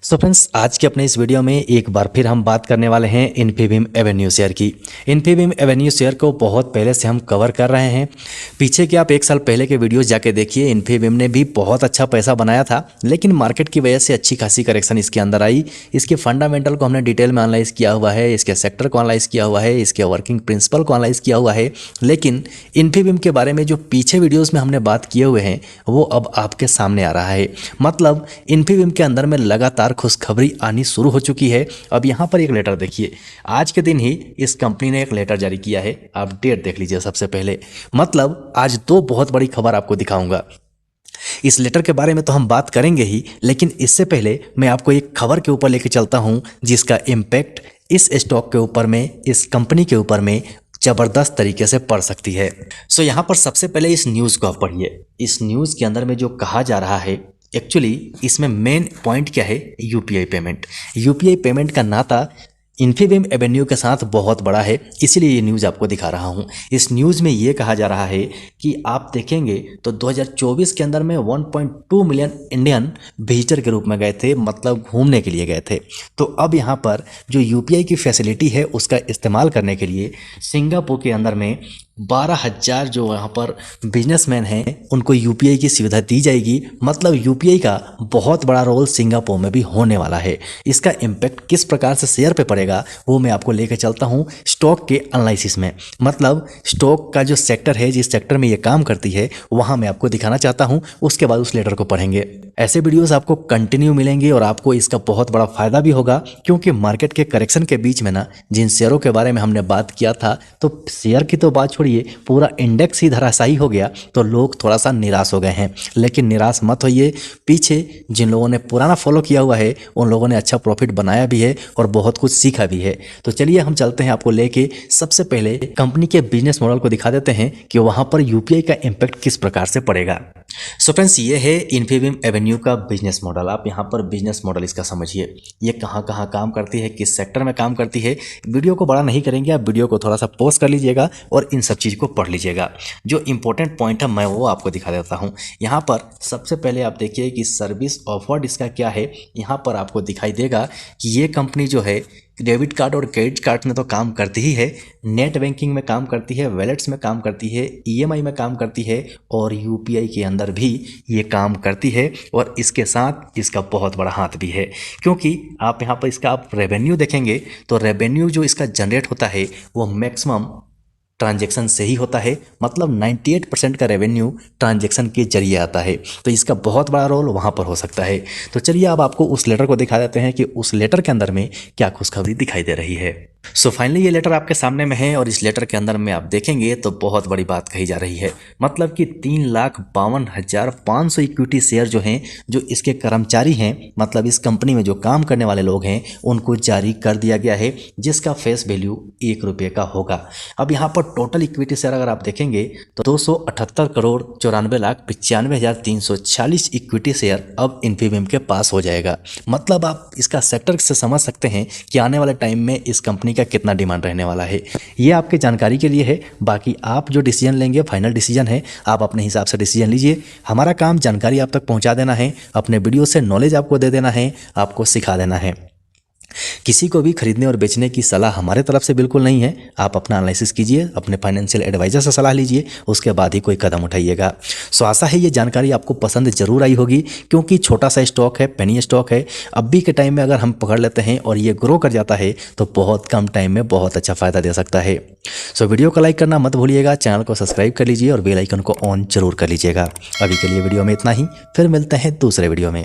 So friends, आज के अपने इस वीडियो में एक बार फिर हम बात करने वाले हैं इन्फीबीम एवेन्यू शेयर की। इन्फीबीम एवेन्यू शेयर को बहुत पहले से हम कवर कर रहे हैं। पीछे के आप 1 साल पहले के वीडियोस जाके देखिए, इन्फीबीम ने भी बहुत अच्छा पैसा बनाया था, लेकिन मार्केट की वजह से अच्छी खासी करेक्शन इसके अंदर आई। इसके फंडामेंटल को हमने डिटेल में एनालाइज किया हुआ है, इसके सेक्टर को एनालाइज किया हुआ है, इसके वर्किंग प्रिंसिपल को एनालाइज किया हुआ है। लेकिन इन्फीबीम के बारे में जो पीछे वीडियोज़ में हमने बात किए हुए हैं वो अब आपके सामने आ रहा है। मतलब इन्फीबीम के अंदर में लगातार खुशखबरी आनी शुरू हो चुकी है। अब यहाँ पर एक लेटर देखिए, आज के दिन ही इस कंपनी ने एक लेटर जारी किया है। आप डेट देख लीजिए सबसे पहले। मतलब आज दो बहुत बड़ी खबर आपको दिखाऊंगा। इस लेटर के बारे में तो हम बात करेंगे ही, लेकिन इससे पहले मैं आपको एक खबर के ऊपर लेके चलता हूँ जिसका इम्पैक्ट इस स्टॉक के ऊपर में, इस कंपनी के ऊपर में जबरदस्त तरीके से पड़ सकती है। सो यहाँ पर सबसे पहले इस न्यूज़ को आप पढ़िए। इस न्यूज़ के अंदर में जो कहा जा रहा है, एक्चुअली इसमें मेन पॉइंट क्या है, यूपीआई पेमेंट। यूपीआई पेमेंट का नाता इन्फीबीम एवेन्यू के साथ बहुत बड़ा है, इसीलिए ये न्यूज़ आपको दिखा रहा हूँ। इस न्यूज़ में ये कहा जा रहा है कि आप देखेंगे तो 2024 के अंदर में 1.2 मिलियन इंडियन विजिटर के रूप में गए थे, मतलब घूमने के लिए गए थे। तो अब यहाँ पर जो यूपीआई की फैसिलिटी है उसका इस्तेमाल करने के लिए सिंगापुर के अंदर में 12,000 जो यहाँ पर बिजनेसमैन हैं उनको यूपीआई की सुविधा दी जाएगी। मतलब यूपीआई का बहुत बड़ा रोल सिंगापुर में भी होने वाला है। इसका इम्पैक्ट किस प्रकार से शेयर पे पड़ेगा वो मैं आपको लेकर चलता हूँ स्टॉक के एनालिसिस में। मतलब स्टॉक का जो सेक्टर है, जिस सेक्टर में ये काम करती है, वहाँ मैं आपको दिखाना चाहता हूँ। उसके बाद उस लेटर को पढ़ेंगे। ऐसे वीडियोस आपको कंटिन्यू मिलेंगे और आपको इसका बहुत बड़ा फायदा भी होगा, क्योंकि मार्केट के करेक्शन के बीच में ना जिन शेयरों के बारे में हमने बात किया था, तो शेयर की तो बात छोड़िए, पूरा इंडेक्स ही धराशायी हो गया तो लोग थोड़ा सा निराश हो गए हैं। लेकिन निराश मत होइए, पीछे जिन लोगों ने पुराना फॉलो किया हुआ है उन लोगों ने अच्छा प्रॉफिट बनाया भी है और बहुत कुछ सीखा भी है। तो चलिए हम चलते हैं आपको लेके। सबसे पहले कंपनी के बिजनेस मॉडल को दिखा देते हैं कि वहां पर यूपीआई का इम्पैक्ट किस प्रकार से पड़ेगा। सो फ्रेंड्स, ये है इन्फीबीम एवेन्यू का बिजनेस मॉडल। आप यहाँ पर बिजनेस मॉडल इसका समझिए, ये कहाँ कहाँ काम करती है, किस सेक्टर में काम करती है। वीडियो को बड़ा नहीं करेंगे, आप वीडियो को थोड़ा सा पॉज कर लीजिएगा और इन सब चीज़ को पढ़ लीजिएगा। जो इंपॉर्टेंट पॉइंट है मैं वो आपको दिखा देता हूँ। यहाँ पर सबसे पहले आप देखिए कि सर्विस ऑफर्ड इसका क्या है। यहाँ पर आपको दिखाई देगा कि ये कंपनी जो है डेबिट कार्ड और क्रेडिट कार्ड में तो काम करती ही है, नेट बैंकिंग में काम करती है, वैलेट्स में काम करती है, ईएमआई में काम करती है और यूपीआई के अंदर भी ये काम करती है। और इसके साथ इसका बहुत बड़ा हाथ भी है, क्योंकि आप यहाँ पर इसका आप रेवेन्यू देखेंगे तो रेवेन्यू जो इसका जनरेट होता है वो मैक्सिमम ट्रांजैक्शन से ही होता है। मतलब 98% का रेवेन्यू ट्रांजैक्शन के जरिए आता है। तो इसका बहुत बड़ा रोल वहाँ पर हो सकता है। तो चलिए अब आपको उस लेटर को दिखा देते हैं कि उस लेटर के अंदर में क्या खुशखबरी दिखाई दे रही है। सो फाइनली ये लेटर आपके सामने में है और इस लेटर के अंदर में आप देखेंगे तो बहुत बड़ी बात कही जा रही है। मतलब कि 3,52,500 इक्विटी शेयर जो हैं, जो इसके कर्मचारी हैं, मतलब इस कंपनी में जो काम करने वाले लोग हैं, उनको जारी कर दिया गया है, जिसका फेस वैल्यू 1 रुपये का होगा। अब यहाँ पर टोटल इक्विटी शेयर अगर आप देखेंगे तो 278,94,95,346 इक्विटी शेयर अब इन्फीबीम के पास हो जाएगा। मतलब आप इसका सेक्टर से समझ सकते हैं कि आने वाले टाइम में इस कंपनी का कितना डिमांड रहने वाला है। ये आपके जानकारी के लिए है, बाकी आप जो डिसीजन लेंगे फाइनल डिसीजन है, आप अपने हिसाब से डिसीजन लीजिए। हमारा काम जानकारी आप तक पहुंचा देना है, अपने वीडियो से नॉलेज आपको दे देना है, आपको सिखा देना है। किसी को भी खरीदने और बेचने की सलाह हमारे तरफ से बिल्कुल नहीं है। आप अपना एनालिसिस कीजिए, अपने फाइनेंशियल एडवाइजर से सलाह लीजिए, उसके बाद ही कोई कदम उठाइएगा। सो आशा है ये जानकारी आपको पसंद जरूर आई होगी, क्योंकि छोटा सा स्टॉक है, पेनी स्टॉक है। अभी के टाइम में अगर हम पकड़ लेते हैं और ये ग्रो कर जाता है तो बहुत कम टाइम में बहुत अच्छा फायदा दे सकता है। सो वीडियो को लाइक करना मत भूलिएगा, चैनल को सब्सक्राइब कर लीजिए और बेल आइकन को ऑन जरूर कर लीजिएगा। अभी के लिए वीडियो में इतना ही, फिर मिलते हैं दूसरे वीडियो में।